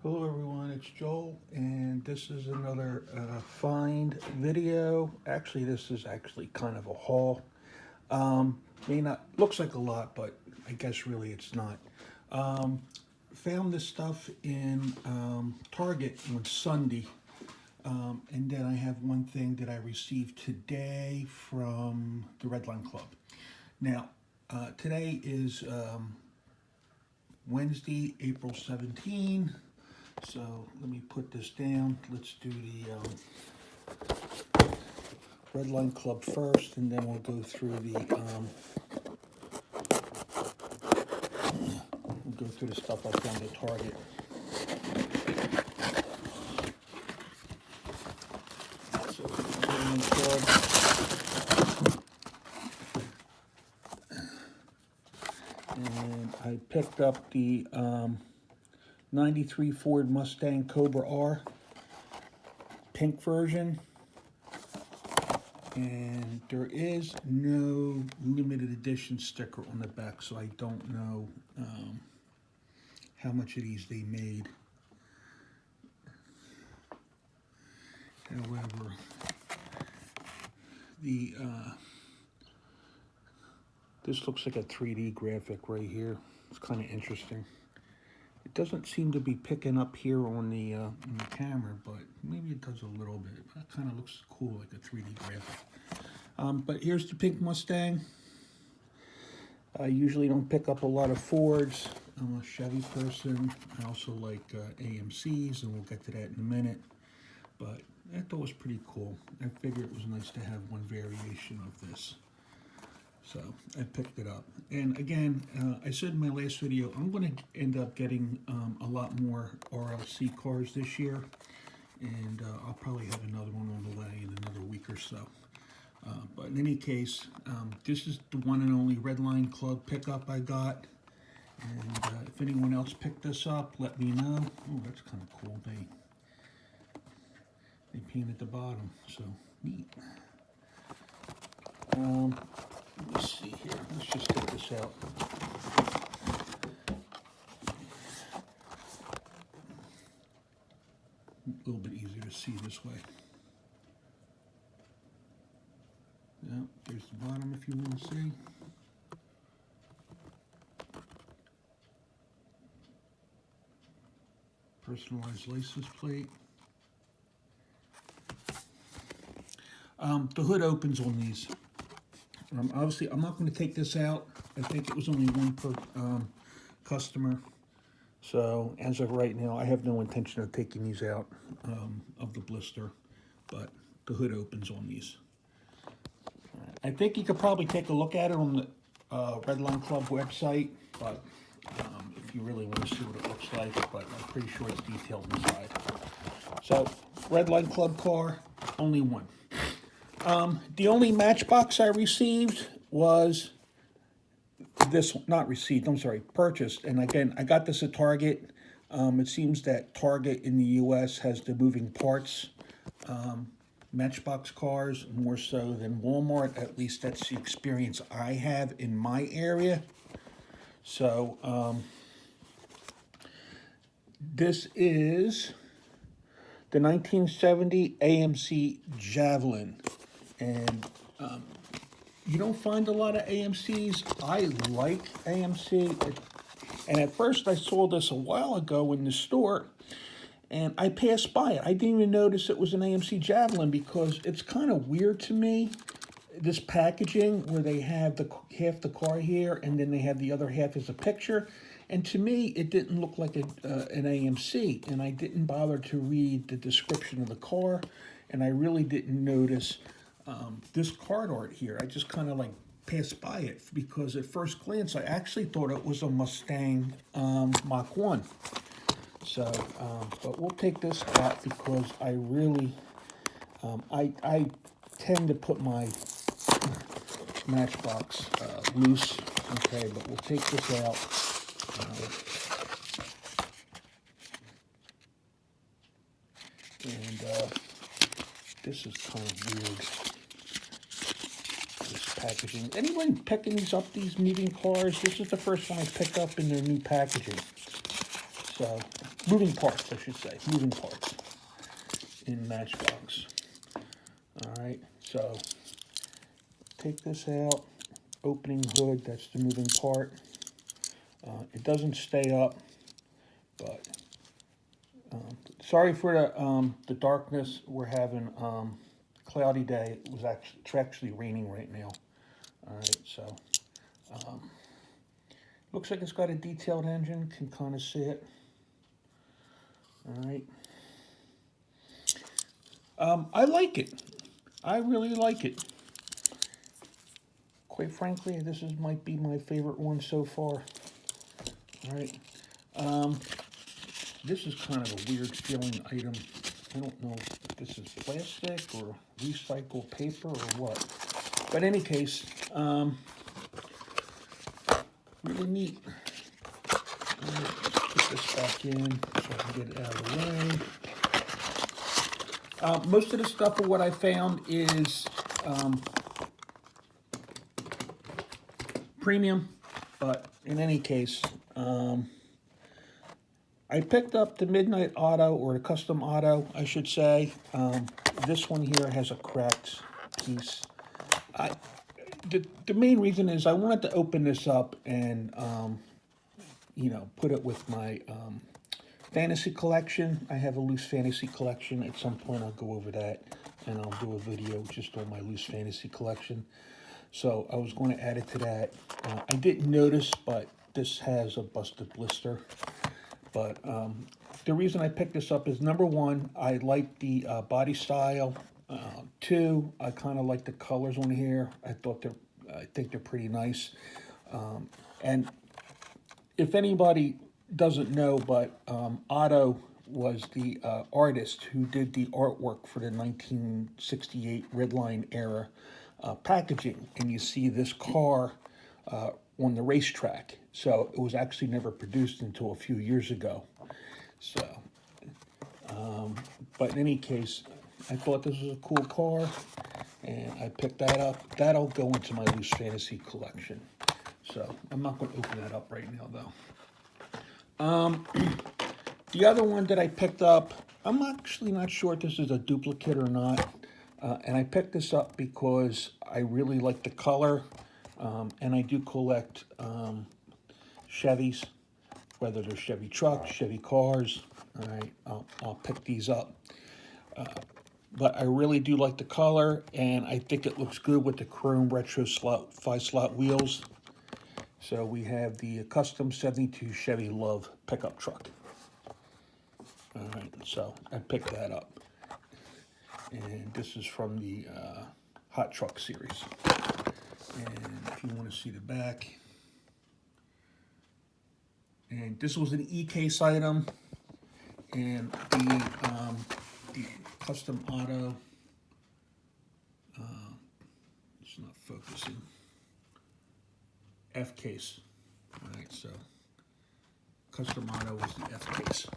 Hello everyone, it's Joel, and this is another find video. Actually, this is actually kind of a haul. May not looks like a lot, but I guess really it's not. Found this stuff in Target on Sunday, and then I have one thing that I received today from the Redline Club. Now, today is Wednesday, April 17. So let me put this down. Let's do the Redline Club first, and then we'll go through the stuff I found at Target. So Redline Club, and I picked up the 93 Ford Mustang Cobra R pink version, and there is no limited edition sticker on the back, so I don't know how much of these they made. However, this looks like a 3D graphic right here. It's kind of interesting. It doesn't seem to be picking up here on the camera, but maybe it does a little bit. That kind of looks cool, like a 3D graphic. But here's the pink Mustang. I usually don't pick up a lot of Fords. I'm a Chevy person. I also like AMCs, and we'll get to that in a minute. But I thought it was pretty cool. I figured it was nice to have one variation of this. So I picked it up. And again, I said in my last video, I'm going to end up getting a lot more RLC cars this year. And I'll probably have another one on the way in another week or so. But in any case, this is the one and only Redline Club pickup I got. And if anyone else picked this up, let me know. Oh, that's kind of cool. They painted the bottom, so neat. Let's see here. Let's just get this out. A little bit easier to see this way. Yeah, there's the bottom if you want to see. Personalized license plate. The hood opens on these. Obviously, I'm not going to take this out. I think it was only one per customer. So, as of right now, I have no intention of taking these out of the blister. But the hood opens on these. I think you could probably take a look at it on the Redline Club website. But if you really want to see what it looks like. But I'm pretty sure it's detailed inside. So, Redline Club car, only one. The only Matchbox I received was this, not received, I'm sorry, purchased. And again, I got this at Target. It seems that Target in the US has the moving parts Matchbox cars more so than Walmart. At least that's the experience I have in my area. So, this is the 1970 AMC Javelin. And you don't find a lot of AMCs. I like AMC. And at first I saw this a while ago in the store, and I passed by it. I didn't even notice it was an AMC Javelin because it's kind of weird to me, this packaging where they have half the car here and then they have the other half as a picture. And to me, it didn't look like an AMC, and I didn't bother to read the description of the car, and I really didn't notice this card art here. I just kind of like passed by it because at first glance I actually thought it was a Mustang Mach 1. So, but we'll take this out because I really, I tend to put my Matchbox loose. Okay, but we'll take this out. And this is kind of weird. This packaging. Anyone picking these up, these moving cars? This is the first one I picked up in their new packaging. So, moving parts, I should say. Moving parts in Matchbox. Alright, so take this out. Opening hood, that's the moving part. It doesn't stay up, but sorry for the darkness. We're having cloudy day. It's actually raining right now. All right, so looks like it's got a detailed engine. Can kind of see it. All right. I like it. I really like it. Quite frankly, might be my favorite one so far. All right. This is kind of a weird feeling item. I don't know if this is plastic or recycled paper or what. But in any case, really neat. Let's put this back in so I can get it out of the way. Most of the stuff of what I found is premium, but in any case, I picked up the Midnight Auto, or the Custom Auto, I should say. This one here has a cracked piece. The main reason is I wanted to open this up and, you know, put it with my fantasy collection. I have a loose fantasy collection. At some point I'll go over that and I'll do a video just on my loose fantasy collection. So I was going to add it to that. I didn't notice, but this has a busted blister. But the reason I picked this up is, number one, I like the body style. Two, I kind of like the colors on here. I think they're pretty nice. And if anybody doesn't know, but Otto was the artist who did the artwork for the 1968 Redline era packaging. And you see this car on the racetrack. So it was actually never produced until a few years ago. So, but in any case, I thought this was a cool car, and I picked that up. That'll go into my loose fantasy collection. So I'm not going to open that up right now, though. The other one that I picked up, I'm actually not sure if this is a duplicate or not. And I picked this up because I really like the color. And I do collect Chevys, whether they're Chevy trucks, Chevy cars. All right, I'll pick these up. But I really do like the color, and I think it looks good with the chrome retro 5-slot wheels. So we have the custom 72 Chevy Love pickup truck. All right, so I picked that up. And this is from the Hot Truck series. And if you want to see the back. And this was an E-case item. And the Custom Auto, it's not focusing, F-case. All right, so Custom Auto was the F-case.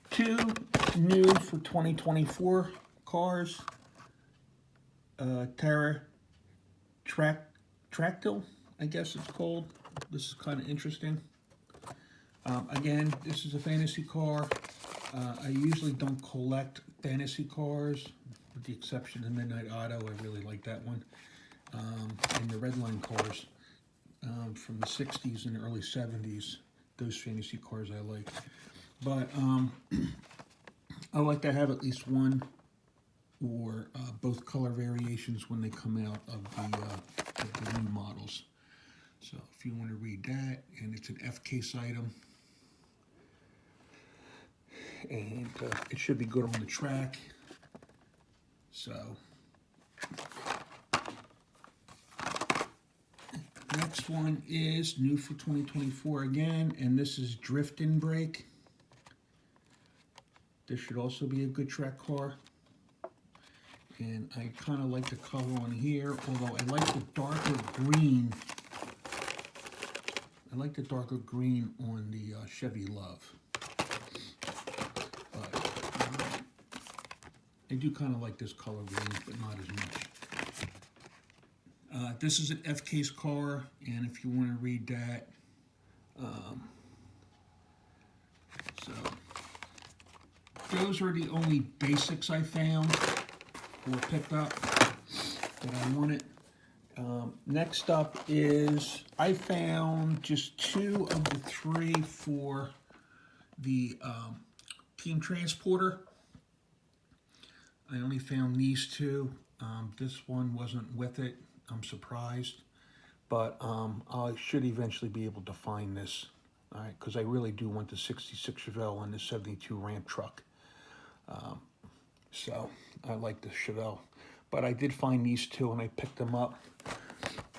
Two new for 2024 cars. Terra Tractyl, I guess it's called. This is kind of interesting. Again, this is a fantasy car. I usually don't collect fantasy cars, with the exception of Midnight Auto. I really like that one. And the Redline cars from the 60s and the early 70s. Those fantasy cars I like. But I like to have at least one or both color variations when they come out of the new models. So if you want to read that, and it's an F-case item. And it should be good on the track. So next one is new for 2024 again, and this is Drift and Brake. This should also be a good track car. And I kind of like the color on here, although I like the darker green. I like the darker green on the Chevy Love. I do kind of like this color range, but not as much. This is an F-case car, and if you want to read that, those are the only basics I found or picked up that I wanted. Next up is I found just 2 of the 3 for the Team Transporter. I only found these 2. This one wasn't with it. I'm surprised. But I should eventually be able to find this. All right, because I really do want the 66 Chevelle and the 72 Ram truck. So I like the Chevelle. But I did find these 2 and I picked them up.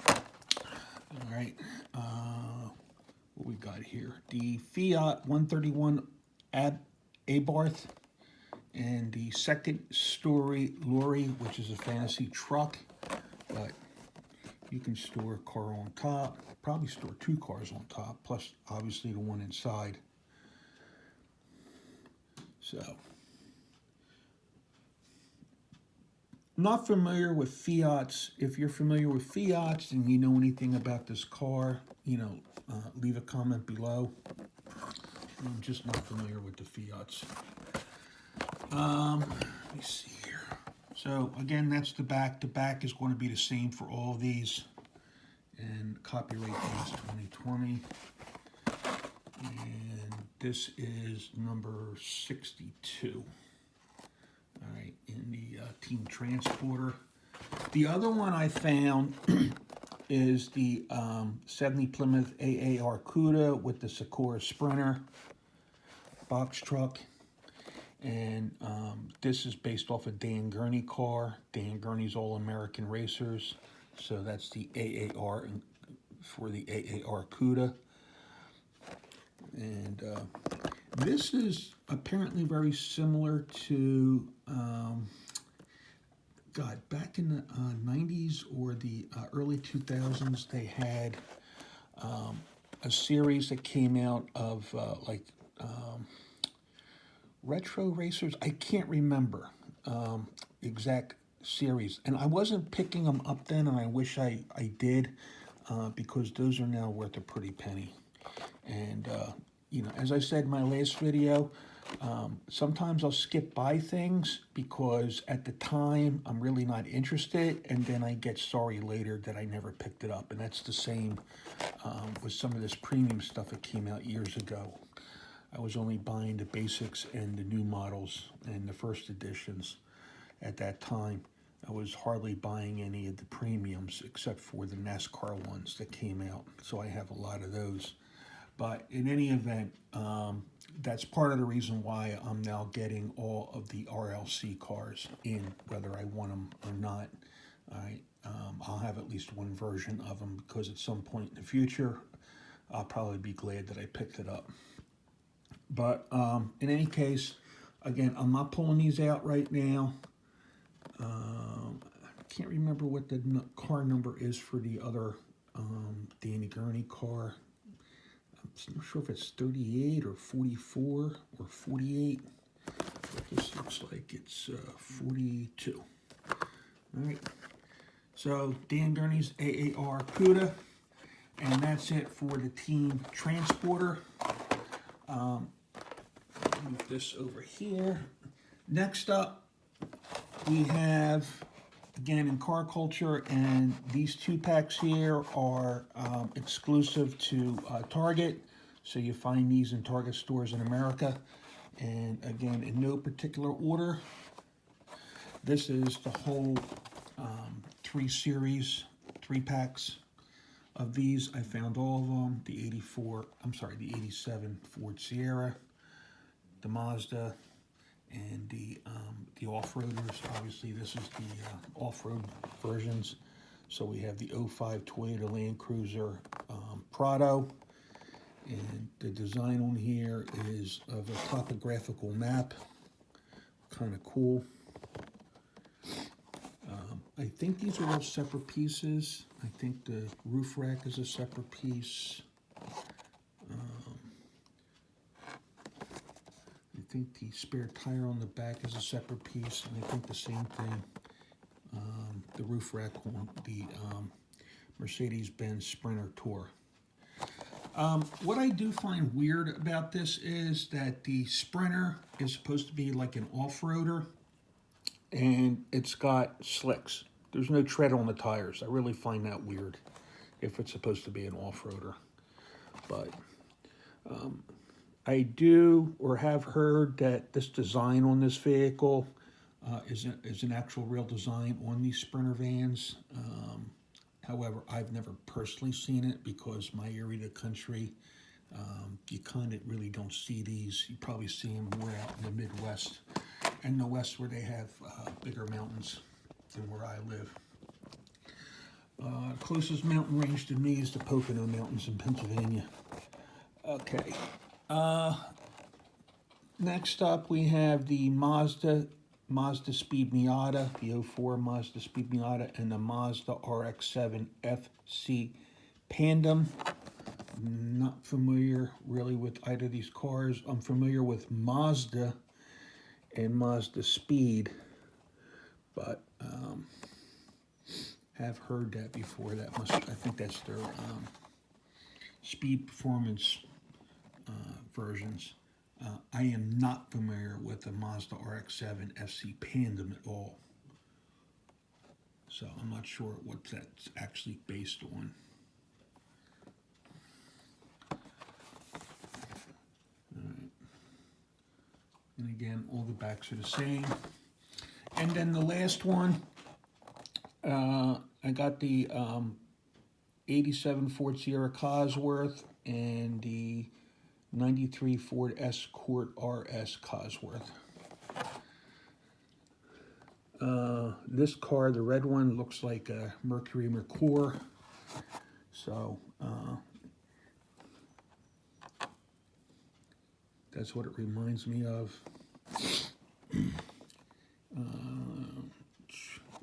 All right. What we got here? The Fiat 131 Abarth and the Second Story Lorry, which is a fantasy truck. But you can store a car on top. Probably store 2 cars on top, plus obviously the one inside. So, not familiar with Fiats. If you're familiar with Fiats and you know anything about this car, leave a comment below. I'm just not familiar with the Fiats. Let me see here. So again, that's the back. The back is going to be the same for all of these. And copyright is 2020. And this is number 62. All right, in the Team Transporter. The other one I found is the 70 Plymouth AAR Cuda with the Sakura Sprinter box truck. And this is based off a Dan Gurney car. Dan Gurney's All-American Racers. So that's the AAR for the AAR Cuda. And this is apparently very similar to, back in the 90s or the early 2000s, they had a series that came out of retro racers. I can't remember exact series, and I wasn't picking them up then, and I wish I did, because those are now worth a pretty penny. And as I said in my last video, sometimes I'll skip by things because at the time I'm really not interested, and then I get sorry later that I never picked it up. And that's the same with some of this premium stuff that came out years ago. I was only buying the basics and the new models and the first editions at that time. I was hardly buying any of the premiums except for the NASCAR ones that came out. So I have a lot of those. But in any event, that's part of the reason why I'm now getting all of the RLC cars in, whether I want them or not. All right, I'll have at least one version of them because at some point in the future, I'll probably be glad that I picked it up. But in any case, again, I'm not pulling these out right now. I can't remember what the car number is for the other Danny Gurney car. I'm not sure if it's 38 or 44 or 48. This looks like it's 42. All right. So Dan Gurney's AAR Cuda, and that's it for the Team Transporter. Move this over here. Next up, we have, again, in car culture, and these 2-packs here are exclusive to Target. So you find these in Target stores in America. And again, in no particular order. This is the whole 3 series, 3-packs of these. I found all of them. The 87 Ford Sierra, the Mazda, and the off-roaders. Obviously, this is the off-road versions. So we have the 05 Toyota Land Cruiser Prado, and the design on here is of a topographical map. Kind of cool. I think these are all separate pieces. I think the roof rack is a separate piece. I think the spare tire on the back is a separate piece, and I think the same thing, the roof rack on the Mercedes-Benz Sprinter Tour. What I do find weird about this is that the Sprinter is supposed to be like an off-roader, and it's got slicks. There's no tread on the tires. I really find that weird if it's supposed to be an off-roader. But I do or have heard that this design on this vehicle is an actual real design on these Sprinter vans. However, I've never personally seen it because my area of the country, you kind of really don't see these. You probably see them more out in the Midwest and the West where they have bigger mountains than where I live. Closest mountain range to me is the Pocono Mountains in Pennsylvania. Okay. Next up, we have the Mazda Speed Miata, the 04 Mazda Speed Miata, and the Mazda RX-7 FC Pandem. Not familiar really with either of these cars. I'm familiar with Mazda and Mazda Speed, but have heard that before. I think that's their Speed Performance versions. I am not familiar with the Mazda RX-7 FC Pandem at all. So I'm not sure what that's actually based on. Alright. And again, all the backs are the same. And then the last one, I got the 87 Ford Sierra Cosworth and the 93 Ford Escort RS Cosworth. This car, the red one, looks like a Mercury Mercure. So that's what it reminds me of.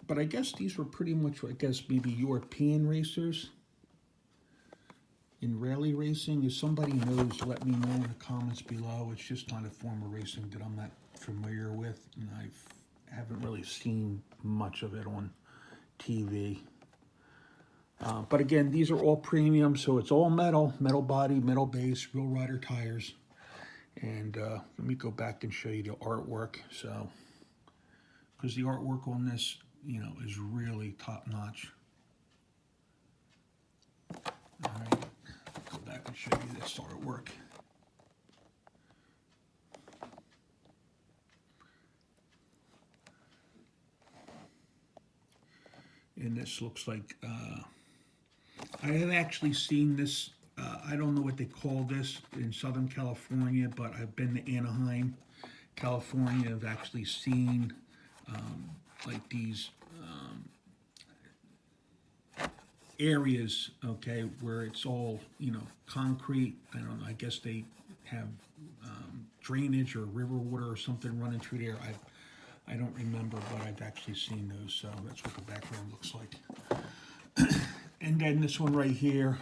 But I guess these were pretty much, maybe European racers in rally racing. If somebody knows, let me know in the comments below. It's just not a form of racing that I'm not familiar with, and I haven't really seen much of it on TV. But again, these are all premium, so it's all metal body, metal base, real rider tires. And let me go back and show you the artwork. So, because the artwork on this, is really top notch. All right, go back and show you this artwork. And this looks like, I have actually seen this, I don't know what they call this in Southern California, but I've been to Anaheim, California. I've actually seen like these areas, okay, where it's all, concrete. I don't know, I guess they have drainage or river water or something running through there. I don't remember, but I've actually seen those, so that's what the background looks like. And then this one right here,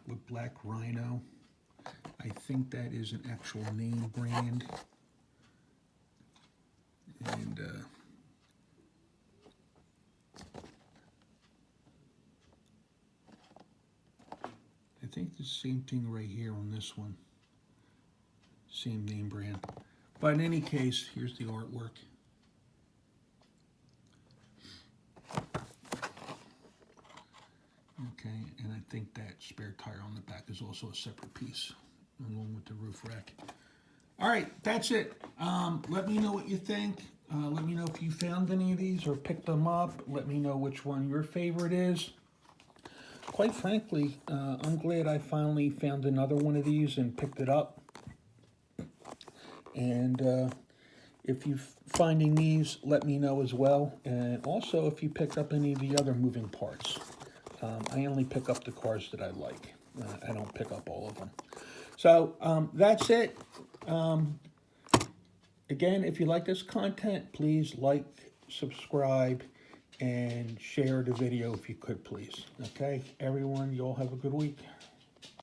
with Black Rhino. I think that is an actual name brand. And I think the same thing right here on this one. Same name brand. But in any case, here's the artwork. Okay, and I think that spare tire on the back is also a separate piece, along with the roof rack. All right, that's it. Let me know what you think. Let me know if you found any of these or picked them up. Let me know which one your favorite is. Quite frankly, I'm glad I finally found another one of these and picked it up. And if you're finding these, let me know as well. And also, if you picked up any of the other moving parts. I only pick up the cars that I like. I don't pick up all of them. So that's it. Again, if you like this content, please like, subscribe, and share the video if you could, please. Okay, everyone, you all have a good week.